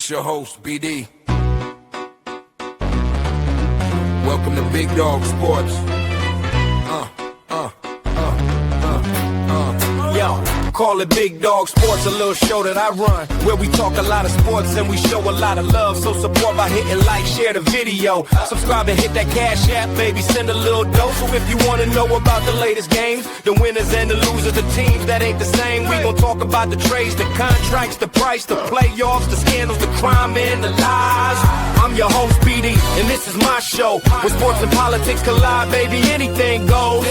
It's your host, BD. Welcome to Big Dog Sports. Yo, call it Big Dog Sports, a little show that I run, where we talk a lot of sports and we show a lot of love. So support by hitting like, share the video, subscribe and hit that Cash App, baby, send a little dough. So if you want to know about the latest games, the winners and the losers, the teams that ain't the same, we gon' talk about the trades, the contracts, the price, the playoffs, the scandals, the crime and the lies. I'm your host, BD, and this is my show, where sports and politics collide, baby, anything goes.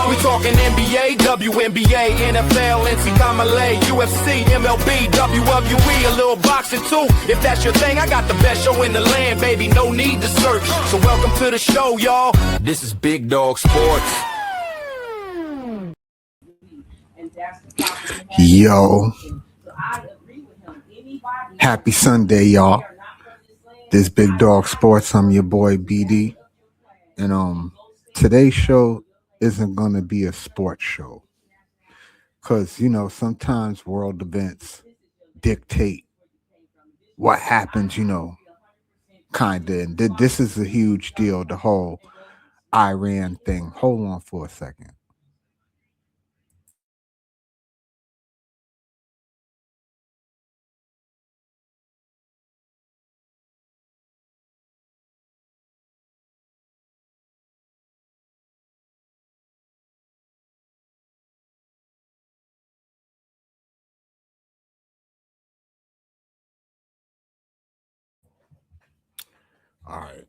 We talking NBA, WNBA, NFL, NCAA, UFC, MLB, WWE, a little boxing too. If that's your thing, I got the best show in the land, baby, no need to search. So welcome to the show, y'all. This is Big Dog Sports. Yo, happy Sunday, y'all. This Big Dog Sports. I'm your boy BD, and today's show isn't gonna be a sports show, cause sometimes world events dictate what happens. Kinda, and this is a huge deal. The whole Iran thing. Hold on for a second. All right,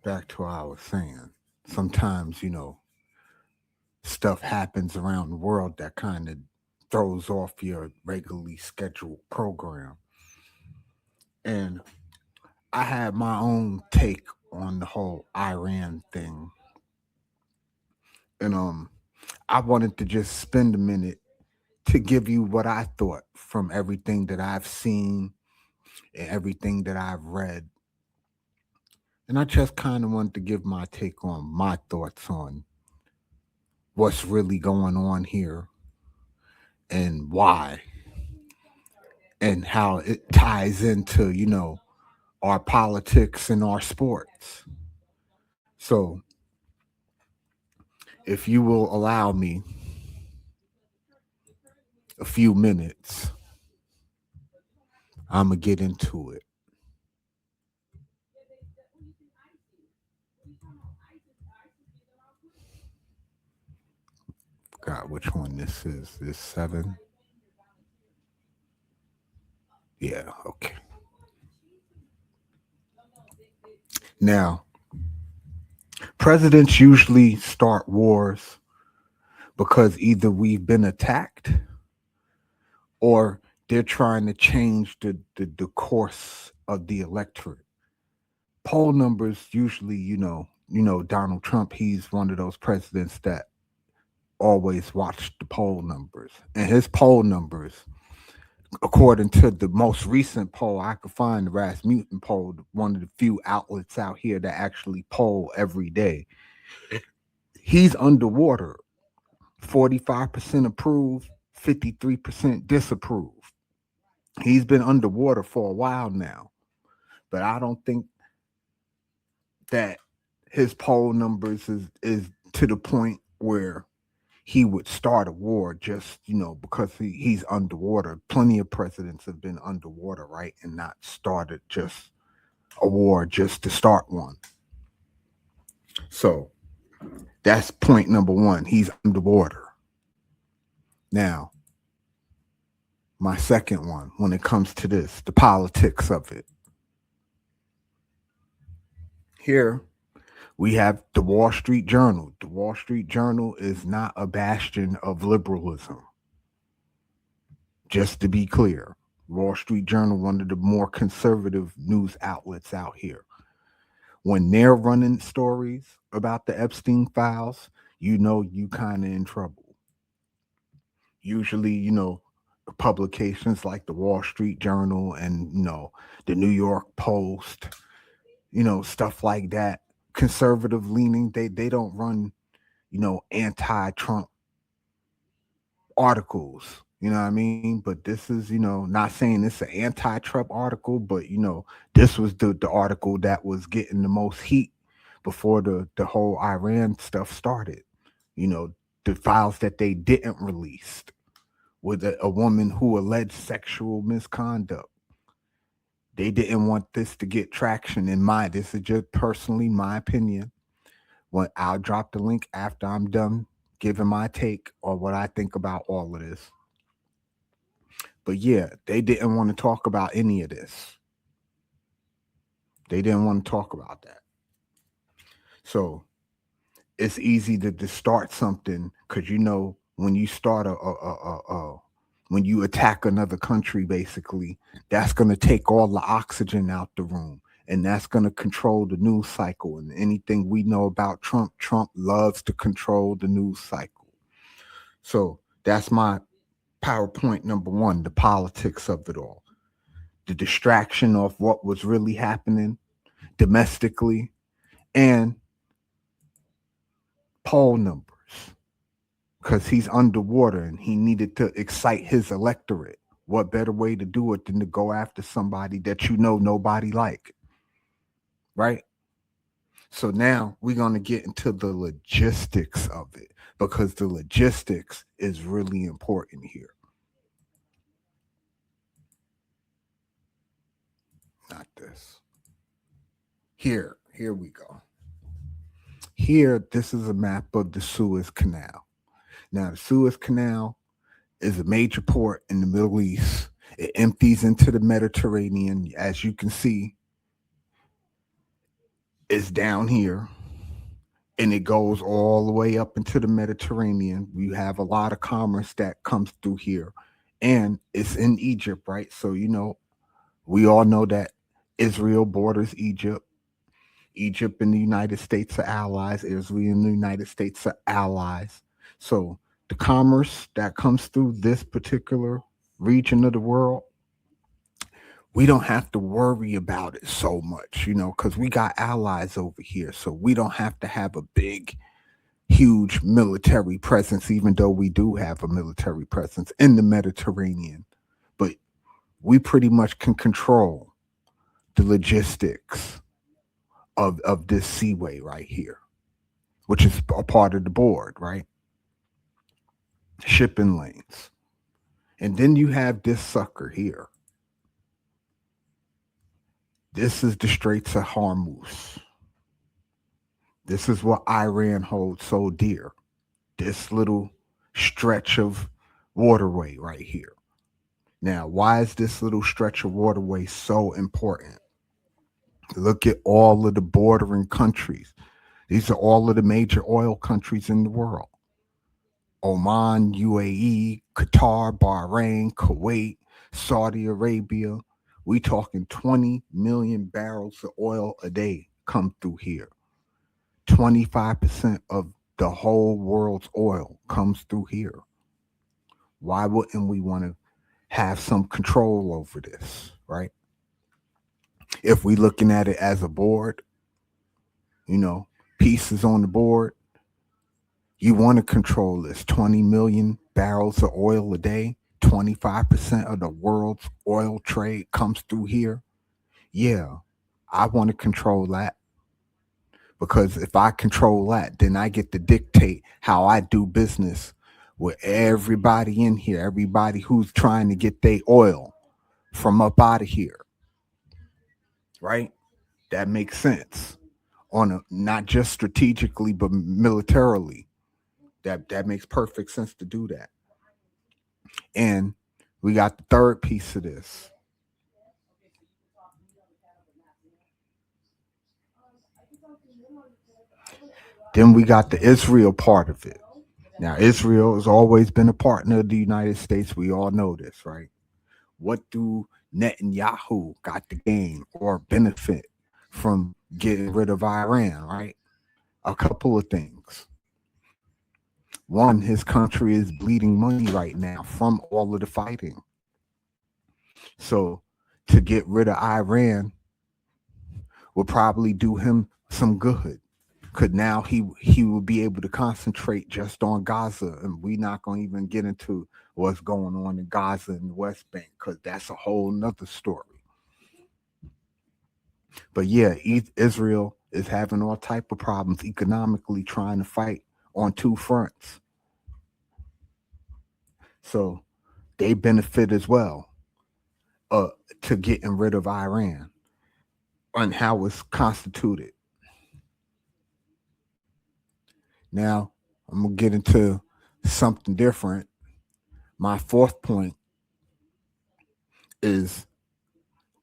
back to what I was saying. Sometimes, stuff happens around the world that kind of throws off your regularly scheduled program. And I had my own take on the whole Iran thing. And I wanted to just spend a minute to give you what I thought from everything that I've seen and everything that I've read. And I just kind of wanted to give my take on my thoughts on what's really going on here and why and how it ties into, our politics and our sports. So, if you will allow me a few minutes, I'm going to get into it. Forgot which one this is. This 7? Yeah, okay. Now, presidents usually start wars because either we've been attacked or they're trying to change the course of the electorate. Poll numbers usually, Donald Trump, he's one of those presidents that always watch the poll numbers. And his poll numbers, according to the most recent poll I could find, the Rasmussen poll, one of the few outlets out here that actually poll every day, he's underwater. 45% approve, 53% disapprove. He's been underwater for a while now, but I don't think that his poll numbers is to the point where he would start a war just, because he's underwater. Plenty of presidents have been underwater, right? And not started just a war just to start one. So that's point number one. He's underwater. Now, my second one, when it comes to this, the politics of it. Here, we have the Wall Street Journal. The Wall Street Journal is not a bastion of liberalism. Just to be clear, Wall Street Journal, one of the more conservative news outlets out here. When they're running stories about the Epstein files, you kind of in trouble. Usually, publications like the Wall Street Journal and, the New York Post, stuff like that, conservative leaning, they don't run, anti-Trump articles You know what I mean? But this is, not saying it's an anti-Trump article, but this was the article that was getting the most heat before the whole Iran stuff started. You know, the files that they didn't release with a woman who alleged sexual misconduct. They didn't want this to get traction. This is just personally my opinion. When I'll drop the link after I'm done giving my take or what I think about all of this. But yeah, they didn't want to talk about any of this. They didn't want to talk about that. So it's easy to start something because when you start when you attack another country, basically, that's going to take all the oxygen out the room. And that's going to control the news cycle. And anything we know about Trump loves to control the news cycle. So that's my PowerPoint number one, the politics of it all. The distraction of what was really happening domestically and poll numbers. Because he's underwater and he needed to excite his electorate. What better way to do it than to go after somebody that nobody like? Right? So now we're going to get into the logistics of it because the logistics is really important here. Not this. Here we go. Here, this is a map of the Suez Canal. Now, the Suez Canal is a major port in the Middle East. It empties into the Mediterranean. As you can see, it's down here. And it goes all the way up into the Mediterranean. We have a lot of commerce that comes through here. And it's in Egypt, right? So, we all know that Israel borders Egypt. Egypt and the United States are allies. Israel and the United States are allies. So the commerce that comes through this particular region of the world, we don't have to worry about it so much, because we got allies over here. So we don't have to have a big, huge military presence, even though we do have a military presence in the Mediterranean. But we pretty much can control the logistics of this seaway right here, which is a part of the board, right? Shipping lanes. And then you have this sucker here. This is the Straits of Hormuz. This is what Iran holds so dear. This little stretch of waterway right here. Now, why is this little stretch of waterway so important? Look at all of the bordering countries. These are all of the major oil countries in the world. Oman, UAE, Qatar, Bahrain, Kuwait, Saudi Arabia. We talking 20 million barrels of oil a day come through here. 25% of the whole world's oil comes through here. Why wouldn't we want to have some control over this, right? If we looking at it as a board, pieces on the board, you want to control this 20 million barrels of oil a day, 25% of the world's oil trade comes through here. Yeah, I want to control that. Because if I control that, then I get to dictate how I do business with everybody in here, everybody who's trying to get their oil from up out of here. Right? That makes sense. Not just strategically, but militarily. That makes perfect sense to do that. And we got the third piece of this. Then we got the Israel part of it. Now, Israel has always been a partner of the United States. We all know this, right? What do Netanyahu got to gain or benefit from getting rid of Iran, right? A couple of things. One, his country is bleeding money right now from all of the fighting. So to get rid of Iran will probably do him some good. Because now he will be able to concentrate just on Gaza. And we're not going to even get into what's going on in Gaza and the West Bank, because that's a whole nother story. But yeah, Israel is having all type of problems economically trying to fight on two fronts. So they benefit as well uh, to getting rid of Iran and how it's constituted. Now, I'm going to get into something different. My fourth point is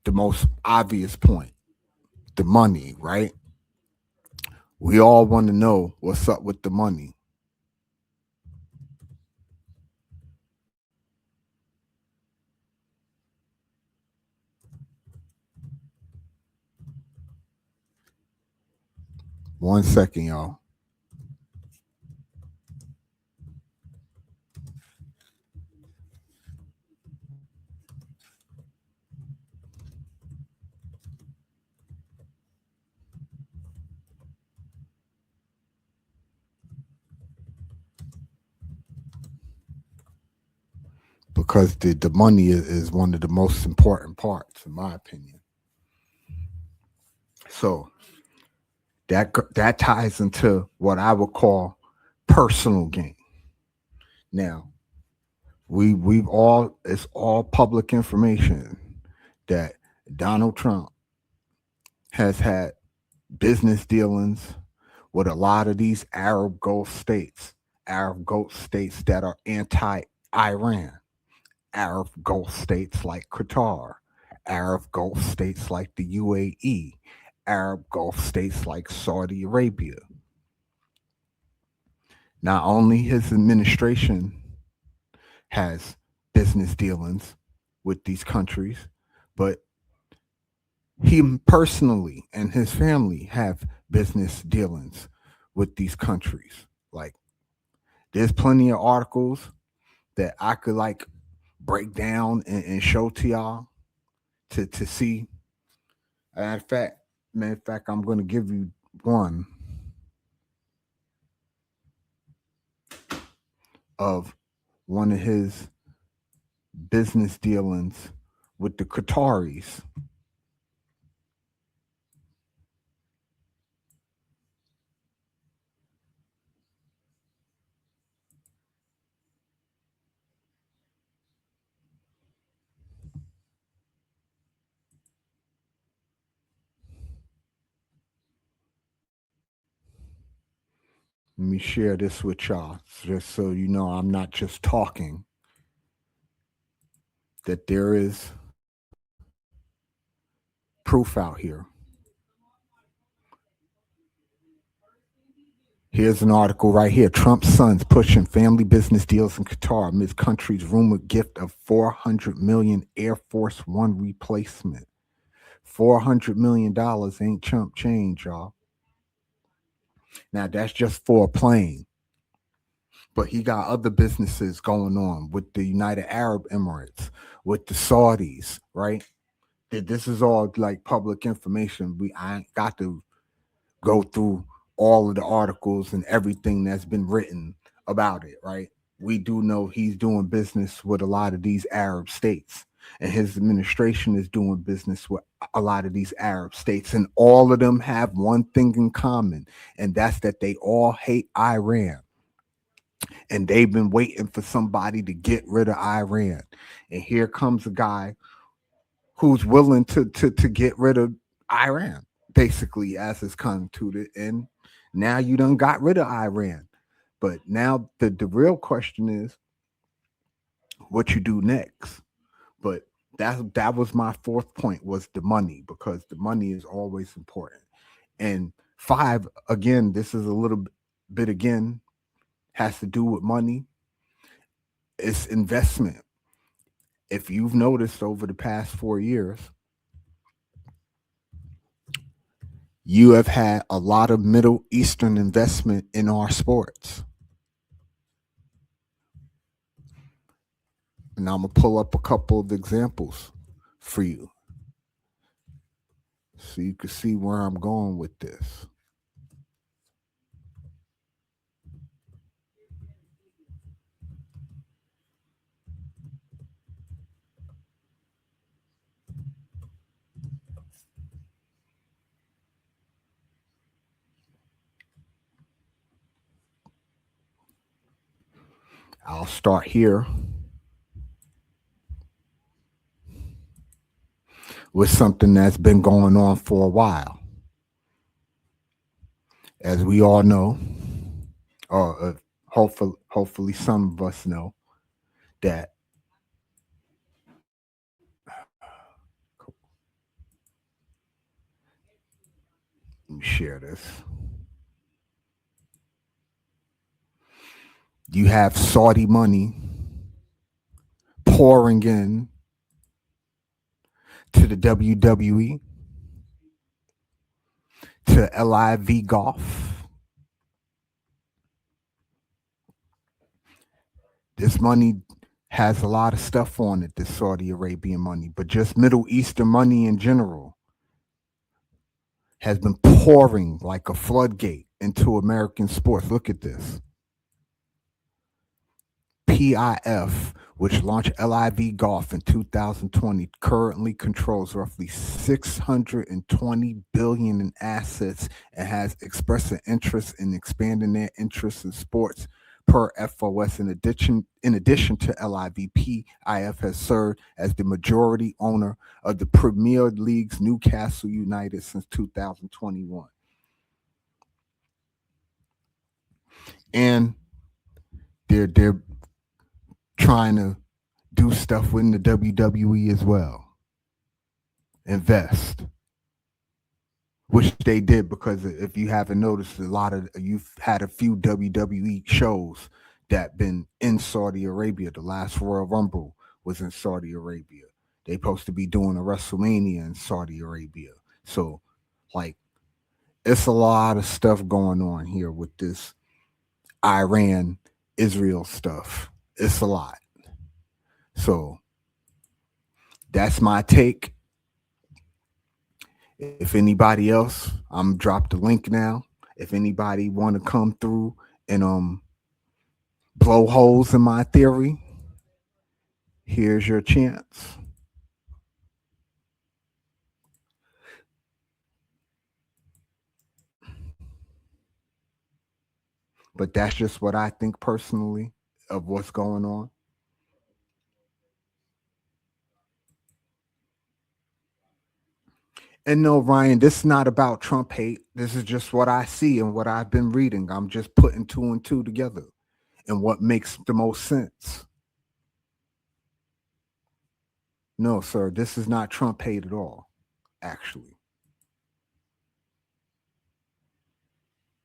the most obvious point, the money, right? We all want to know what's up with the money. One second, y'all. Because the money is one of the most important parts, in my opinion. So that ties into what I would call personal gain. Now, we've all it's all public information that Donald Trump has had business dealings with a lot of these Arab Gulf states that are anti-Iran, Arab Gulf states like Qatar, Arab Gulf states like the UAE, Arab Gulf states like Saudi Arabia. Not only his administration has business dealings with these countries, but he personally and his family have business dealings with these countries. Like, there's plenty of articles that I could like break down and show to y'all to see. Matter of fact, I'm going to give you one of one of his business dealings with the Qataris. Let me share this with y'all, just so you know I'm not just talking, that there is proof out here. Here's an article right here. Trump's sons pushing family business deals in Qatar amidst country's rumored gift of 400 million Air Force One replacement. $400 million ain't chump change, y'all. Now that's just for a plane. But he got other businesses going on with the United Arab Emirates, with the Saudis, right? This is all like public information. I ain't got to go through all of the articles and everything that's been written about it, right? We do know he's doing business with a lot of these Arab states, and his administration is doing business with a lot of these Arab states, and all of them have one thing in common, and that's that they all hate Iran. And they've been waiting for somebody to get rid of Iran. And here comes a guy who's willing to get rid of Iran, basically, as it's constituted. And now you done got rid of Iran. But now the real question is what you do next. But that was my fourth point, was the money, because the money is always important. And five, again, this is a little bit again, has to do with money. It's investment. If you've noticed over the past 4 years, you have had a lot of Middle Eastern investment in our sports. And I'm going to pull up a couple of examples for you so you can see where I'm going with this. I'll start here with something that's been going on for a while. As we all know, or hopefully some of us know, that let me share this. You have Saudi money pouring in to the WWE, to LIV Golf. This money has a lot of stuff on it, this Saudi Arabian money, but just Middle Eastern money in general has been pouring like a floodgate into American sports. Look at this. PIF, which launched LIV Golf in 2020, currently controls roughly $620 billion in assets and has expressed an interest in expanding their interest in sports. Per FOS, in addition to LIV, PIF has served as the majority owner of the Premier League's Newcastle United since 2021. And they're trying to do stuff within the WWE as well. Invest, which they did, because if you haven't noticed, you've had a few WWE shows that been in Saudi Arabia. The last Royal Rumble was in Saudi Arabia. They supposed to be doing a WrestleMania in Saudi Arabia. So, like, it's a lot of stuff going on here with this Iran Israel stuff. It's a lot. So that's my take. If anybody else, I'm drop the link now. If anybody want to come through and blow holes in my theory, here's your chance. But that's just what I think personally of what's going on. And no, Ryan, this is not about Trump hate. This is just what I see and what I've been reading. I'm just putting two and two together and what makes the most sense. No, sir, this is not Trump hate at all, actually.